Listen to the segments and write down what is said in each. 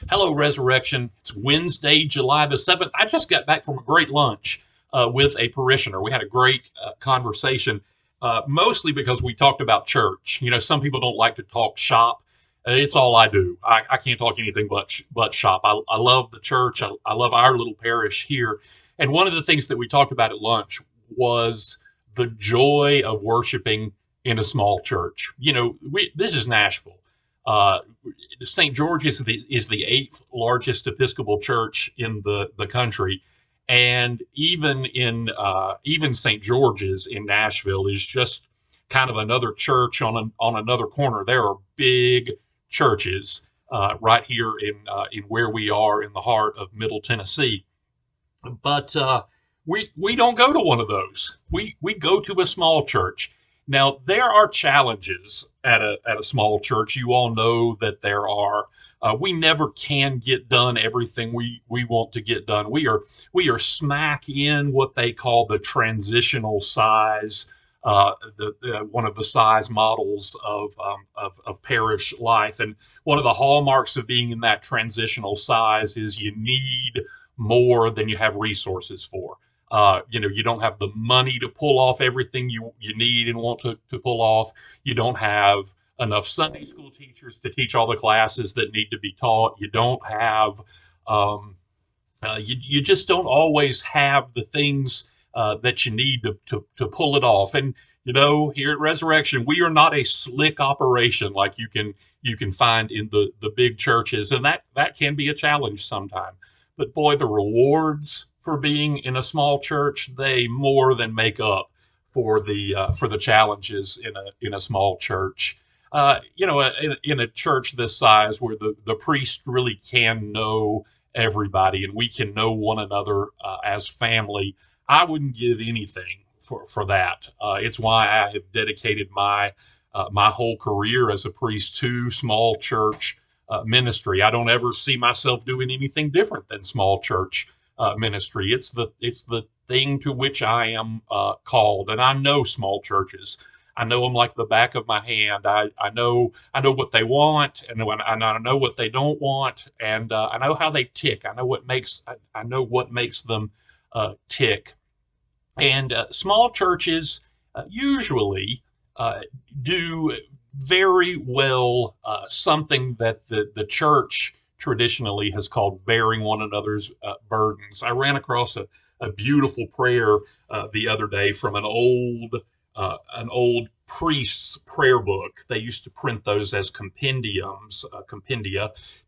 Hello, Resurrection. It's Wednesday, July the 7th. I just got back from a great lunch with a parishioner. We had a great conversation, mostly because we talked about church. You know, some people don't like to talk shop. It's all I do. I can't talk anything but shop. I love the church. I love our little parish here. And one of the things that we talked about at lunch was the joy of worshiping in a small church. You know, this is Nashville. Uh, St. George is the eighth largest Episcopal church in the country, and even St. George's in Nashville is just kind of another church on another corner. There are big churches right here in where we are in the heart of Middle Tennessee, but we don't go to one of those. We go to a small church. Now there are challenges at a small church. You all know that there are. We never can get done everything we want to get done. We are smack in what they call the transitional size. One of the size models of parish life, and one of the hallmarks of being in that transitional size is you need more than you have resources for. You don't have the money to pull off everything you need and want to pull off. You don't have enough Sunday school teachers to teach all the classes that need to be taught. You don't have, you just don't always have the things that you need to pull it off. And, here at Resurrection, we are not a slick operation like you can find in the big churches. And that can be a challenge sometimes. But boy, the rewards for being in a small church, they more than make up for the challenges in a small church. In a church this size where the priest really can know everybody and we can know one another as family, I wouldn't give anything for that. It's why I have dedicated my whole career as a priest to small church ministry. I don't ever see myself doing anything different than small church ministry. It's the thing to which I am called, and I know small churches. I know them like the back of my hand. I know what they want, and I know what they don't want, and I know how they tick. I know what makes them tick. And small churches usually uh, do very well something that the church traditionally has called bearing one another's burdens. I ran across a beautiful prayer the other day from an old priest's prayer book. They used to print those as compendia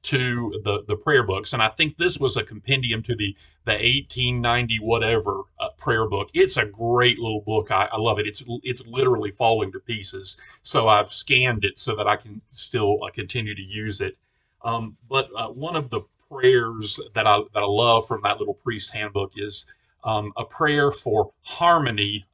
to the prayer books, and I think this was a compendium to the 1890 whatever prayer book. It's a great little book. I love it. It's literally falling to pieces. So I've scanned it so that I can still continue to use it. But one of the prayers that I love from that little priest's handbook is a prayer for harmony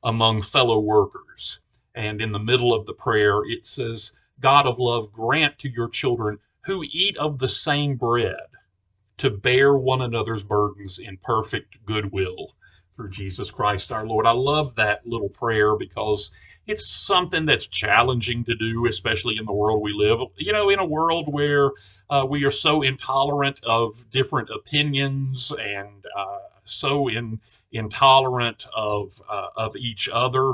among fellow workers. And in the middle of the prayer, it says, God of love, grant to your children who eat of the same bread to bear one another's burdens in perfect goodwill through Jesus Christ our Lord. I love that little prayer because it's something that's challenging to do, especially in the world we live. In a world where we are so intolerant of different opinions and intolerant of each other,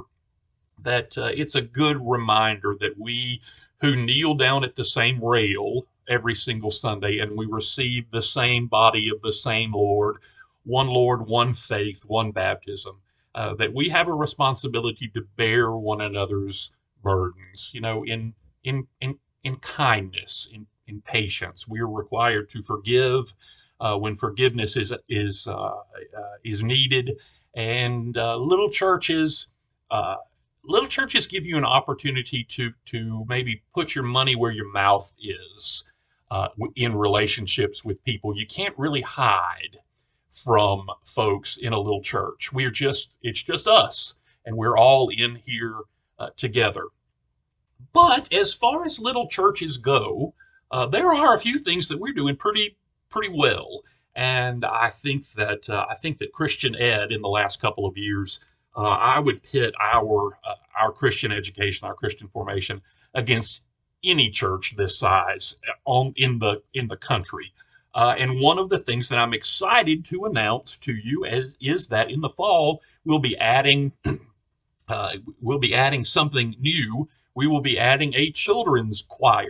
that it's a good reminder that we who kneel down at the same rail every single Sunday and we receive the same body of the same Lord, one faith, one baptism, that we have a responsibility to bear one another's burdens, in kindness, in patience. We are required to forgive when forgiveness is needed, and uh, little churches give you an opportunity to maybe put your money where your mouth is in relationships with people. You can't really hide from folks in a little church. It's just us, and we're all in here together. But as far as little churches go, there are a few things that we're doing pretty well, and I think that Christian Ed in the last couple of years, I would pit our Christian education, our Christian formation against any church this size in the country. And one of the things that I'm excited to announce to you is that in the fall uh, we'll be adding something new. We will be adding a children's choir.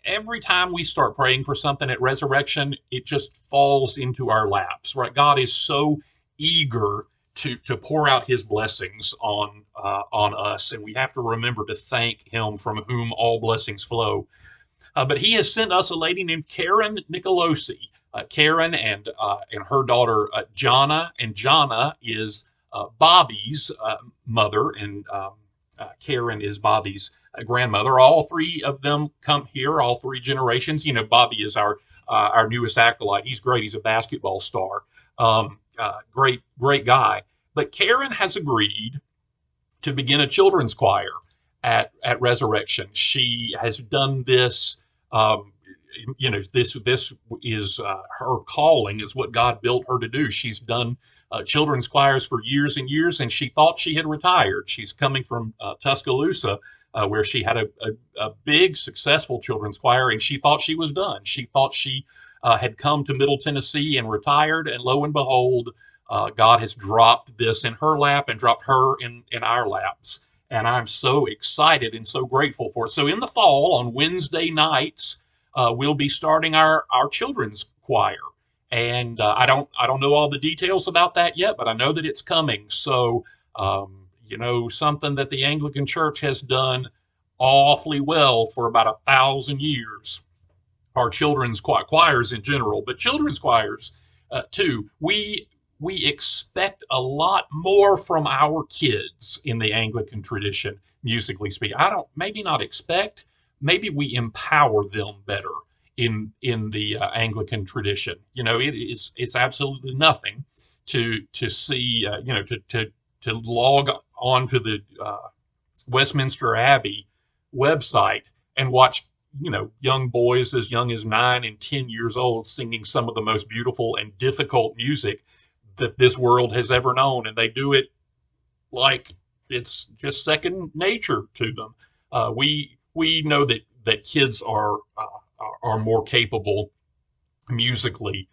Every time we start praying for something at Resurrection, it just falls into our laps, right? God is so eager to pour out His blessings on us, and we have to remember to thank Him from whom all blessings flow. But He has sent us a lady named Karen Nicolosi. Karen and her daughter Jana, and Jana is Bobby's mother, and Karen is Bobby's grandmother. All three of them come here, all three generations. You know, Bobby is our newest acolyte. He's great. He's a basketball star. Great guy. But Karen has agreed to begin a children's choir at Resurrection. She has done this. Um, this is her calling, is what God built her to do. She's done children's choirs for years and years, and she thought she had retired. She's coming from Tuscaloosa, where she had a big, successful children's choir, and she thought she was done. She thought she had come to Middle Tennessee and retired, and lo and behold, God has dropped this in her lap and dropped her in our laps. And I'm so excited and so grateful for it. So in the fall, on Wednesday nights, we'll be starting our children's choir. And I don't know all the details about that yet, but I know that it's coming. So something that the Anglican Church has done awfully well for about 1,000 years. Our children's choirs in general, but children's choirs too. We expect a lot more from our kids in the Anglican tradition, musically speaking. I don't maybe not expect, maybe we empower them better in the Anglican tradition. It's absolutely nothing to see to log on to the Westminster Abbey website and watch young boys as young as 9 and 10 years old singing some of the most beautiful and difficult music that this world has ever known, and they do it like it's just second nature to them. We know that kids are more capable musically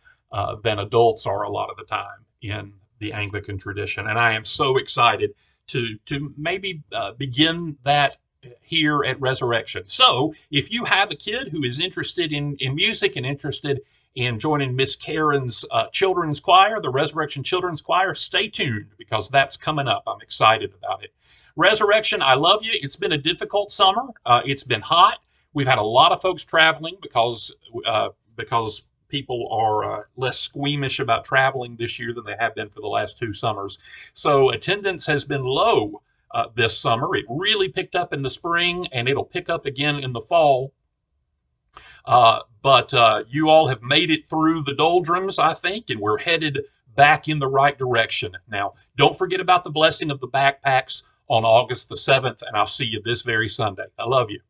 than adults are a lot of the time in the Anglican tradition, and I am so excited to maybe begin that here at Resurrection. So if you have a kid who is interested in music and interested in joining Miss Karen's children's choir, the Resurrection Children's Choir, stay tuned because that's coming up. I'm excited about it. Resurrection, I love you. It's been a difficult summer. It's been hot. We've had a lot of folks traveling because people are less squeamish about traveling this year than they have been for the last 2 summers. So attendance has been low this summer. It really picked up in the spring, and it'll pick up again in the fall. But you all have made it through the doldrums, I think, and we're headed back in the right direction. Now, don't forget about the blessing of the backpacks on August the 7th, and I'll see you this very Sunday. I love you.